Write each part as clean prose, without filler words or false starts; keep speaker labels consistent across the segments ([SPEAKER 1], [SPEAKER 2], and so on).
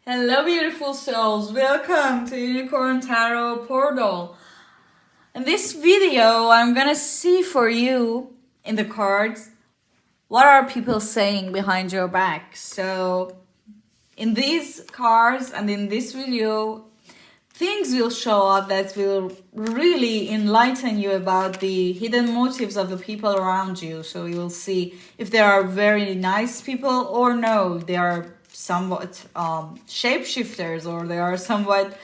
[SPEAKER 1] Hello beautiful souls, welcome to Unicorn Tarot Portal. In this video, I'm gonna see for you in the cards, what are people saying behind your back. So in these cards and in this video, things will show up that will really enlighten you about the hidden motives of the people around you. So you will see if they are very nice people or no, they are somewhat shapeshifters, or they are somewhat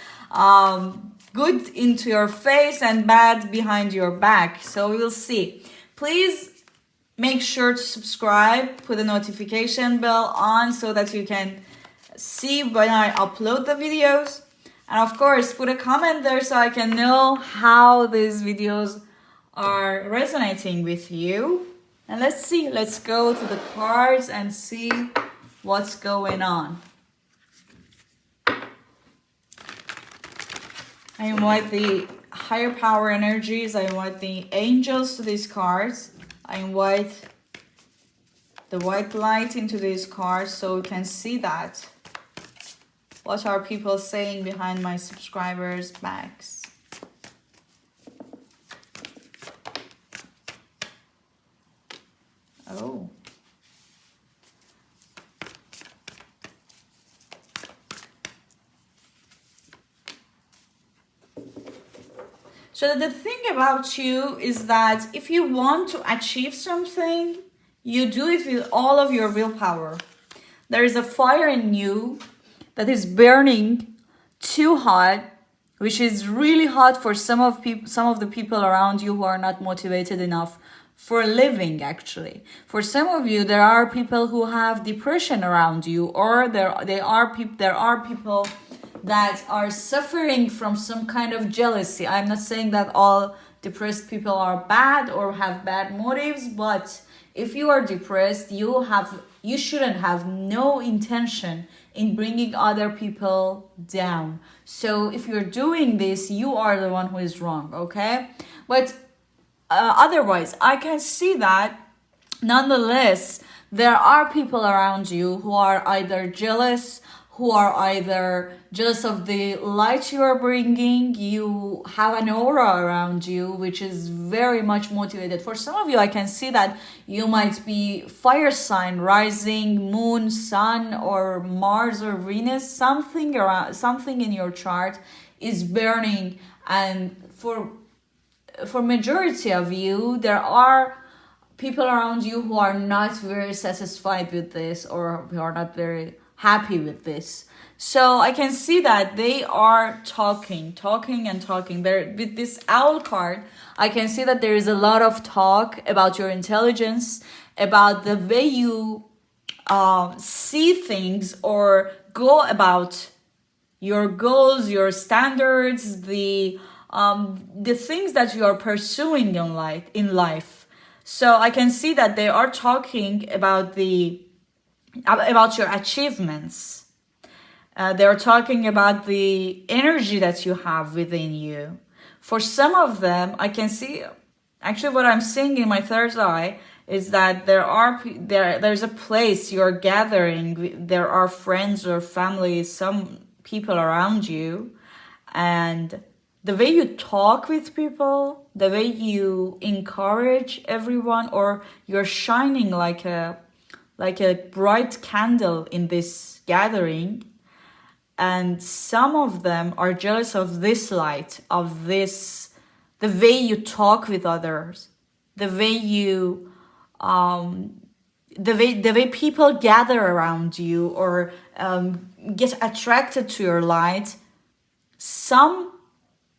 [SPEAKER 1] good into your face and bad behind your back. So we will see. Please make sure to subscribe, put the notification bell on so that you can see when I upload the videos. And of course, put a comment there so I can know how these videos are resonating with you. And let's see, let's go to the cards and see what's going on. I invite the higher power energies, I invite the angels to these cards. I invite the white light into these cards so we can see that. What are people saying behind my subscribers' backs? Oh. So the thing about you is that if you want to achieve something, you do it with all of your willpower. There is a fire in you that is burning too hot, which is really hot for some of the people around you who are not motivated enough for living. Actually, for some of you, there are people who have depression around you, or there are people that are suffering from some kind of jealousy. I'm not saying that all depressed people are bad or have bad motives, but if you are depressed, you shouldn't have no intention in bringing other people down. So if you're doing this, you are the one who is wrong, okay? But otherwise, I can see that nonetheless, there are people around you who are either jealous, who are either jealous of the light you are bringing. You have an aura around you which is very much motivated. For some of you, I can see that you might be fire sign, rising, moon, sun, or Mars or Venus. Something in your chart is burning, and for majority of you, there are people around you who are not very satisfied with this, or who are not very happy with this. So I can see that they are talking. There with this owl card, I can see that there is a lot of talk about your intelligence, about the way you see things or go about your goals, your standards, the things that you are pursuing in life. So I can see that they are talking about your achievements. They're talking about the energy that you have within you. For some of them, I can see, actually what I'm seeing in my third eye is that there's a place you're gathering. There are friends or family, some people around you, and the way you talk with people, the way you encourage everyone, or you're shining like a bright candle in this gathering, and some of them are jealous of this light, of this, the way you talk with others, the way you the way people gather around you, or get attracted to your light. Some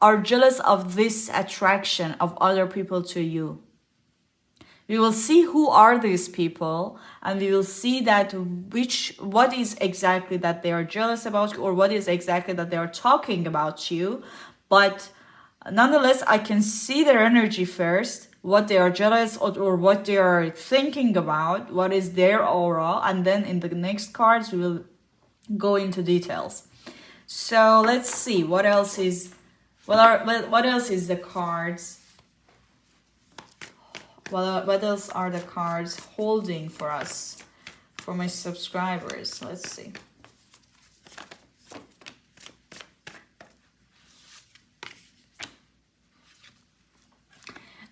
[SPEAKER 1] are jealous of this attraction of other people to you. We will see who are these people, and we will see that what is exactly that they are jealous about you, or what is exactly that they are talking about you. But nonetheless, I can see their energy first, what they are jealous of, or what they are thinking about, what is their aura, and then in the next cards we will go into details. So let's see what else is the cards. What else are the cards holding for us, for my subscribers? Let's see.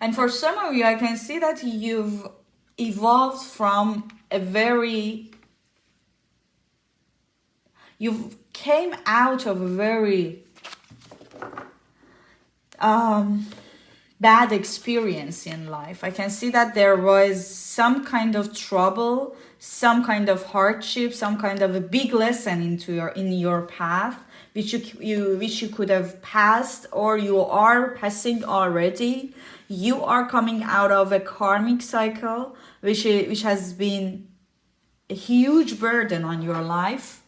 [SPEAKER 1] And for some of you, I can see that you've evolved from a very, you've came out of a very bad experience in life. I can see that there was some kind of trouble, some kind of hardship, some kind of a big lesson in your path, which you could have passed, or you are passing already. You are coming out of a karmic cycle, which has been a huge burden on your life.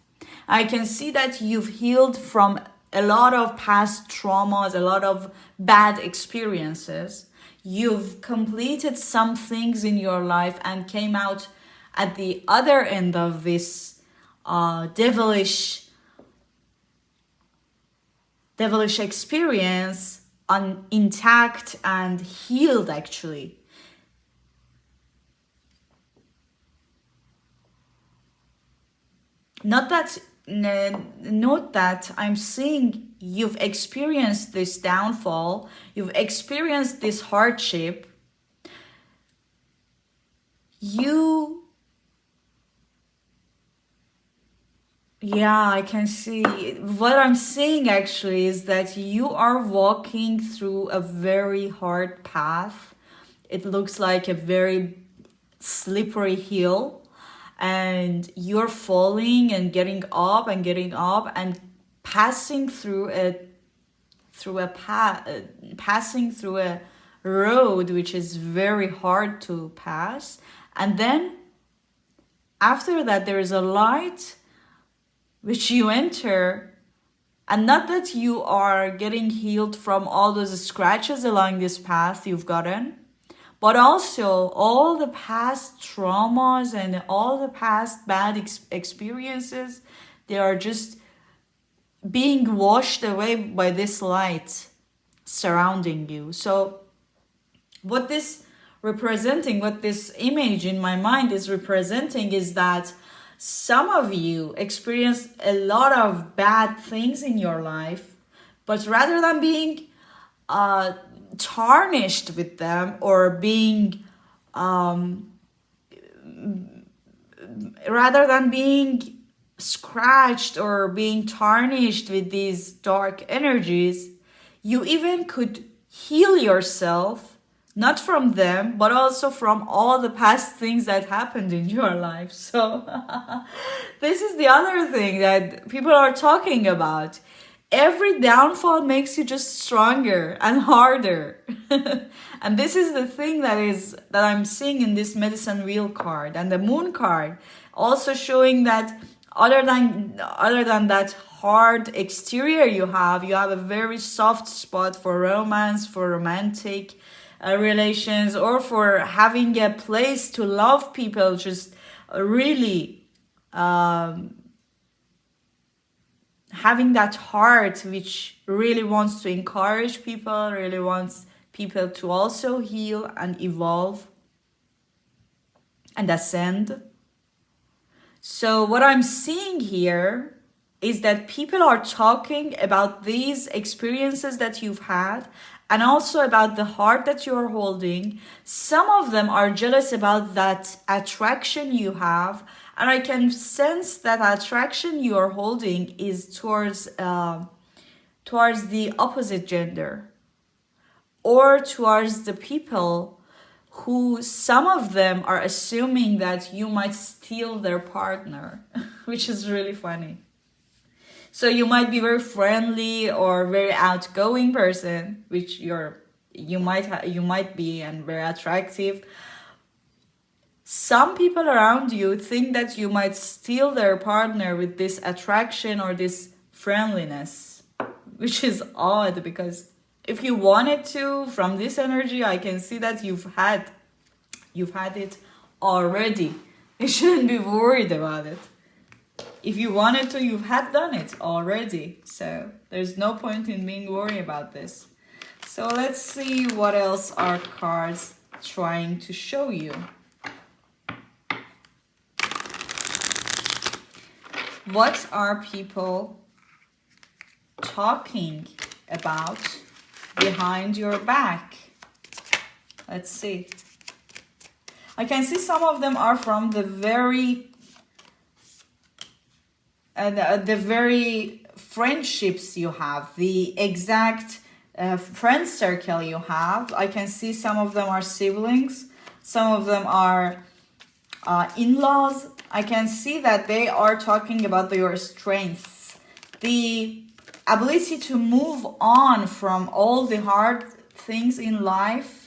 [SPEAKER 1] I can see that you've healed from a lot of past traumas, a lot of bad experiences. You've completed some things in your life and came out at the other end of this devilish experience intact and healed, actually. Note that I'm seeing you've experienced this downfall, you've experienced this hardship. Yeah, I can see. What I'm seeing actually is that you are walking through a very hard path. It looks like a very slippery hill, and you're falling and getting up and getting up and passing through a passing through a road which is very hard to pass. And then after that there is a light which you enter, and not that you are getting healed from all those scratches along this path you've gotten, but also all the past traumas and all the past bad experiences, they are just being washed away by this light surrounding you. So what this image in my mind is representing is that some of you experienced a lot of bad things in your life, but rather than being tarnished with them, or being rather than being scratched or being tarnished with these dark energies, you even could heal yourself, not from them, but also from all the past things that happened in your life. So this is the other thing that people are talking about. Every downfall makes you just stronger and harder. And this is the thing that I'm seeing in this medicine wheel card and the moon card, also showing that other than that hard exterior you have a very soft spot for romance, for romantic relations, or for having a place to love people, just really having that heart which really wants to encourage people, really wants people to also heal and evolve and ascend. So what I'm seeing here is that people are talking about these experiences that you've had, and also about the heart that you're holding. Some of them are jealous about that attraction you have, and I can sense that attraction you are holding is towards the opposite gender, or towards the people who, some of them are assuming that you might steal their partner, which is really funny. So you might be very friendly or very outgoing person, which you might be, and very attractive. Some people around you think that you might steal their partner with this attraction or this friendliness, which is odd, because if you wanted to, from this energy, I can see that you've had it already. You shouldn't be worried about it. If you wanted to, you've had done it already. So there's no point in being worried about this. So let's see what else are cards trying to show you. What are people talking about behind your back? Let's see. I can see some of them are from the very friendships you have, the exact friend circle you have. I can see some of them are siblings, some of them are in-laws. I can see that they are talking about your strengths, the ability to move on from all the hard things in life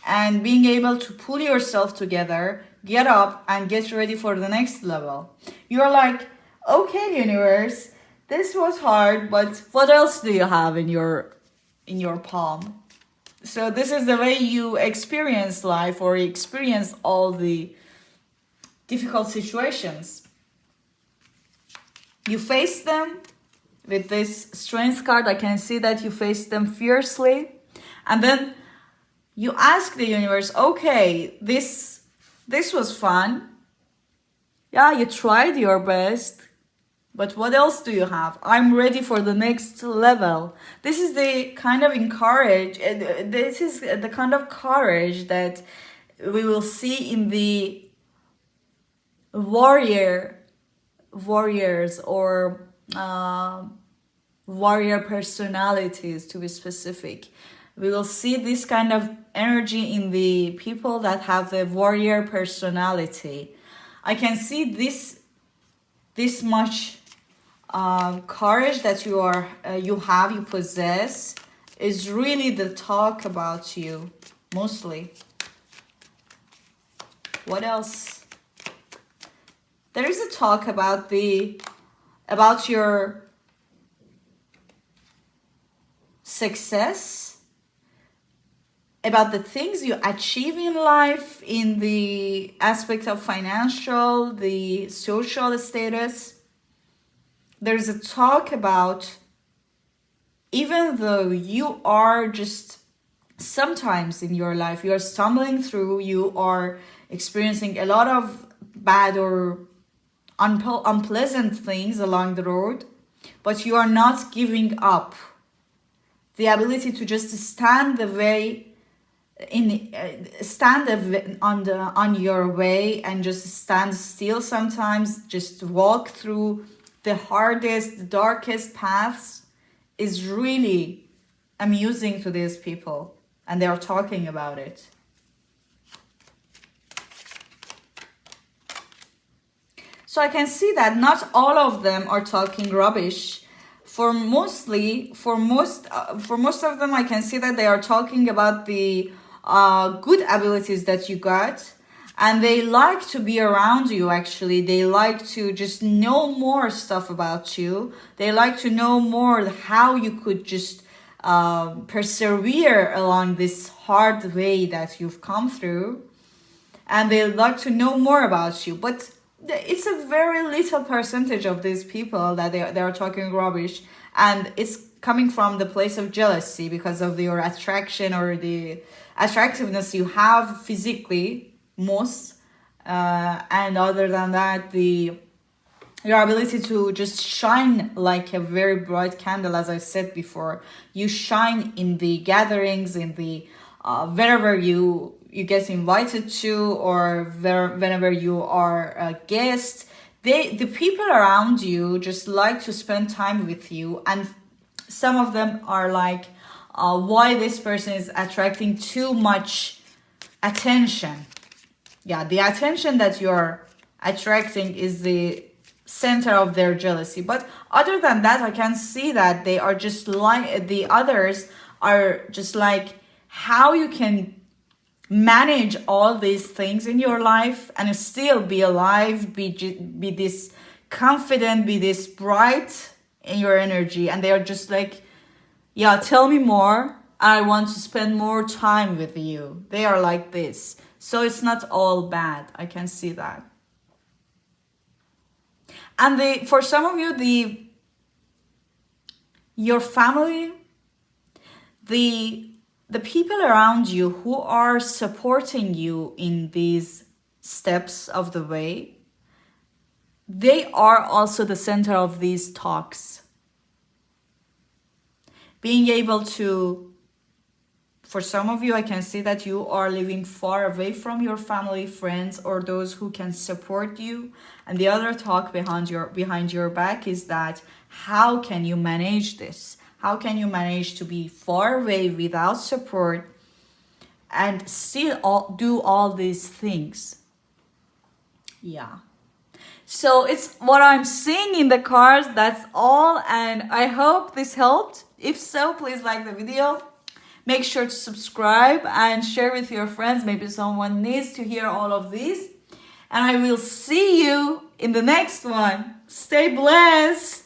[SPEAKER 1] and being able to pull yourself together, get up and get ready for the next level. You're like, okay, universe, this was hard, but what else do you have in your palm? So this is the way you experience life, or experience all the difficult situations. You face them with this strength card. I can see that you face them fiercely, and then you ask the universe, okay, this was fun. Yeah, you tried your best, but what else do you have? I'm ready for the next level. This is the kind of this is the kind of courage that we will see in the warriors, or warrior personalities, to be specific. We will see this kind of energy in the people that have the warrior personality. I can see this much courage that you possess is really the talk about you, mostly. What else? There is a talk about your success, about the things you achieve in life, in the aspect of financial, the social status. There's a talk about, even though you are just sometimes in your life, you are stumbling through, you are experiencing a lot of bad or unpleasant things along the road, but you are not giving up. The ability to just stand on your way and just stand still sometimes, just walk through the hardest, the darkest paths, is really amusing to these people, and they are talking about it. So I can see that not all of them are talking rubbish. For most of them, I can see that they are talking about the good abilities that you got, and they like to be around you. Actually, they like to just know more stuff about you. They like to know more how you could just persevere along this hard way that you've come through, and they like to know more about you. But it's a very little percentage of these people that they are talking rubbish, and it's coming from the place of jealousy because of your attraction or the attractiveness you have physically most, and other than that, your ability to just shine like a very bright candle. As I said before, you shine in the gatherings, in the wherever you get invited to, or whenever you are a guest. The people around you just like to spend time with you, and some of them are like, why this person is attracting too much attention. Yeah, the attention that you're attracting is the center of their jealousy. But other than that, I can see that they are just like, the others are just like, how you can manage all these things in your life and still be alive, be this confident, be this bright in your energy. And they are just like, yeah, tell me more. I want to spend more time with you. They are like this. So it's not all bad. I can see that. And for some of you, your family, the people around you who are supporting you in these steps of the way, they are also the center of these talks. Being able to for some of you, I can see that you are living far away from your family, friends, or those who can support you. And the other talk behind your back is that how can you manage this? How can you manage to be far away without support and still do all these things? Yeah. So it's what I'm seeing in the cards. That's all. And I hope this helped. If so, please like the video. Make sure to subscribe and share with your friends. Maybe someone needs to hear all of this. And I will see you in the next one. Stay blessed.